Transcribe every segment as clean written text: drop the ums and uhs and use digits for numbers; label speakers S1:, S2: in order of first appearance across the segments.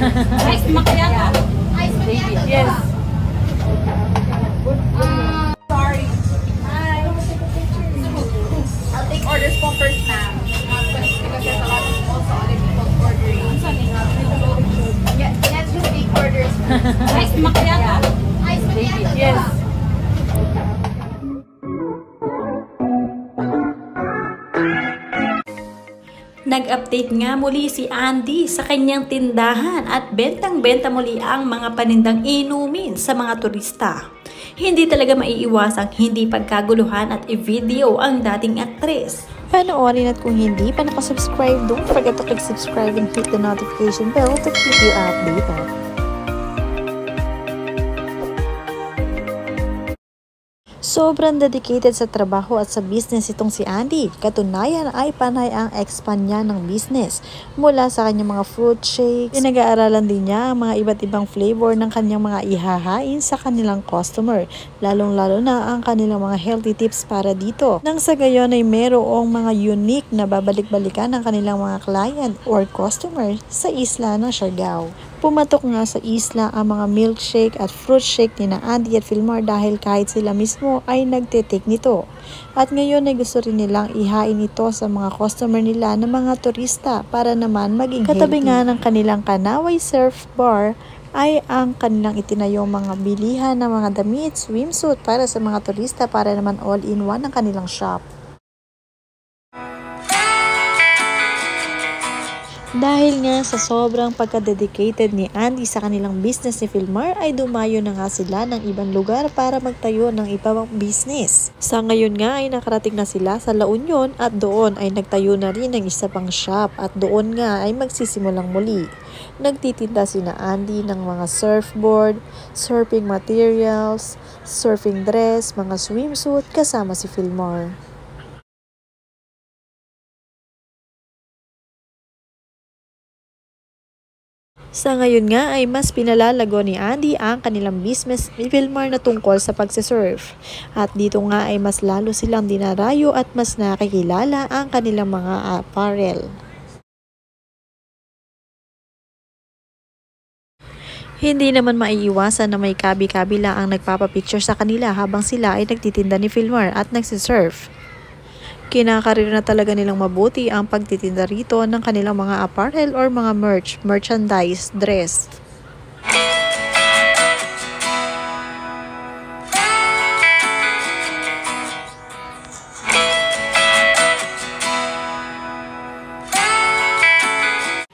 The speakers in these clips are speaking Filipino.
S1: Ice macchiato. Ice macchiato.
S2: Yes.
S1: Sorry. Hi. I'll take orders po first, ma'am. Because there's a lot of also other people ordering. Yeah, let's just take orders first. Ice macchiato. Ice macchiato.
S2: Yes.
S3: Nag-update nga muli si Andy sa kanyang tindahan at bentang-benta muli ang mga panindang inumin sa mga turista. Hindi talaga maiiwasang hindi pagkaguluhan at i-video ang dating aktres.
S4: Panoorin at kung hindi pa nakasubscribe, don't forget to click subscribe and hit the notification bell to keep you updated. Sobrang dedicated sa trabaho at sa business itong si Andy. Katunayan ay panay ang expand niya ng business. Mula sa kanyang mga fruit shakes, pinag-aaralan din niya ang mga iba't ibang flavor ng kanyang mga ihahain sa kanilang customer. Lalong-lalo na ang kanilang mga healthy tips para dito. Nang sa gayon ay merong mga unique na babalik-balikan ng kanilang mga client or customer sa isla ng Siargao. Pumatok nga sa isla ang mga milkshake at fruit shake ni Andy at Filmar dahil kahit sila mismo ay nagtitake nito. At ngayon ay gusto rin nilang ihain ito sa mga customer nila na mga turista para naman maging healthy. Katabi nga ng kanilang Kanaway Surf Bar ay ang kanilang itinayong mga bilihan ng mga damit, swimsuit para sa mga turista para naman all-in-one ang kanilang shop. Dahil nga sa sobrang pagka-dedicated ni Andy sa kanilang business ni Filmar ay dumayo na nga sila ng ibang lugar para magtayo ng ibang business. Sa ngayon nga ay nakarating na sila sa La Union at doon ay nagtayo na rin ng isa pang shop at doon nga ay magsisimulang muli. Nagtitinda sina Andy ng mga surfboard, surfing materials, surfing dress, mga swimsuit kasama si Filmar. Sa ngayon nga ay mas pinalalago ni Andy ang kanilang business ni Filmar na tungkol sa pagsisurf. At dito nga ay mas lalo silang dinarayo at mas nakikilala ang kanilang mga apparel. Hindi naman maiiwasan na may kabi-kabila ang nagpapapicture sa kanila habang sila ay nagtitinda ni Filmar at nagsisurf. Kinakarir na talaga nilang mabuti ang pagtitinda rito ng kanilang mga apparel or mga merchandise, dress.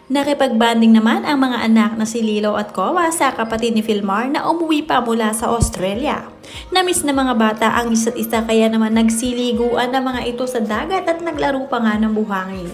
S3: Nakipag-banding naman ang mga anak na si Lilo at Kowa sa kapatid ni Filmar na umuwi pa mula sa Australia. Namiss na mga bata ang isa't isa kaya naman nagsiliguan ng mga ito sa dagat at naglaro pa nga ng buhangin.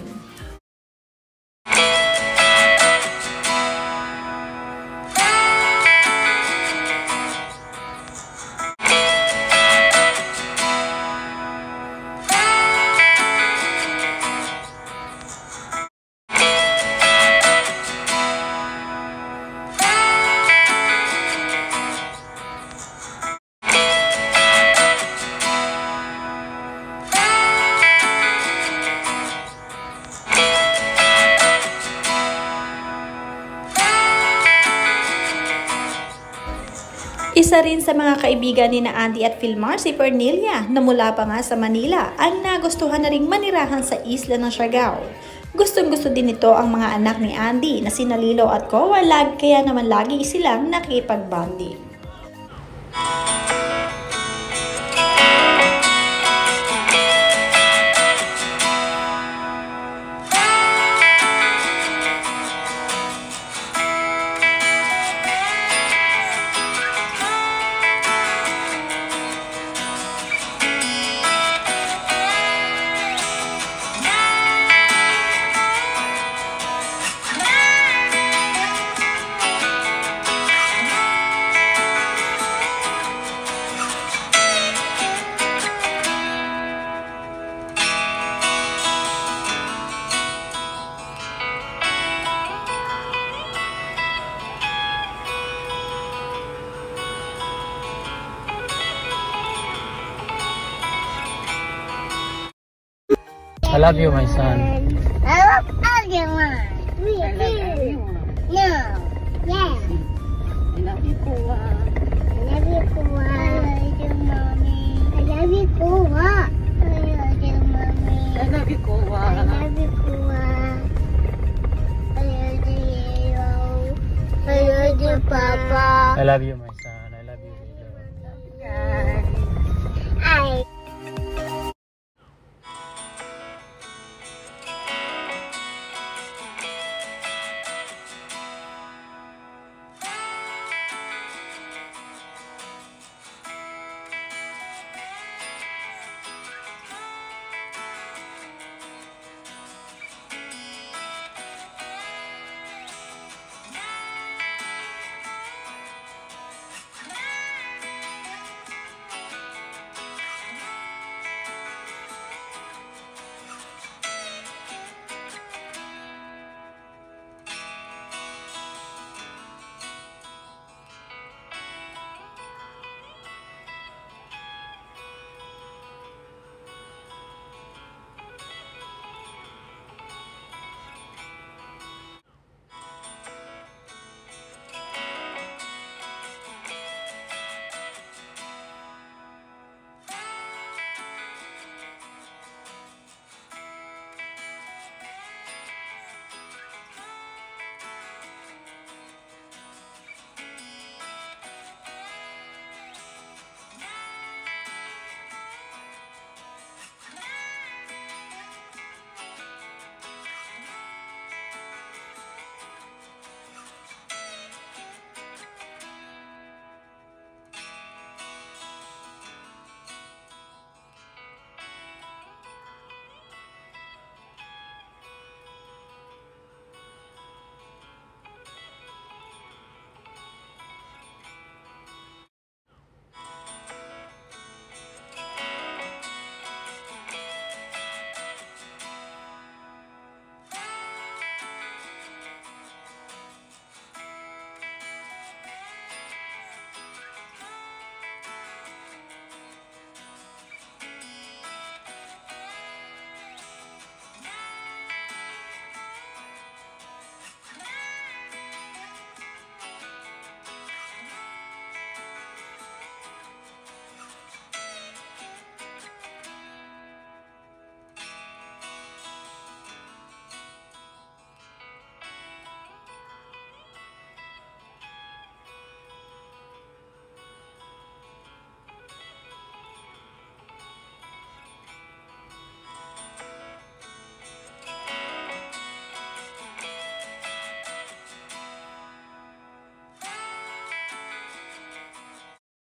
S3: Isa rin sa mga kaibigan ni Andy at Filmar si Pernilia na mula pa nga sa Manila ang nagustuhan na ring manirahan sa isla ng Siargao. Gustong-gusto din ito ang mga anak ni Andy na sina Lilo at Kowa kaya naman lagi silang nakikipag-bonding.
S5: I love you, my son.
S1: I love everyone. Me too. No. Kuha. I love you, mommy.
S2: I love you, Kowa.
S1: I love you, Kuha. I love you, I love you, Papa.
S5: I love you, my son.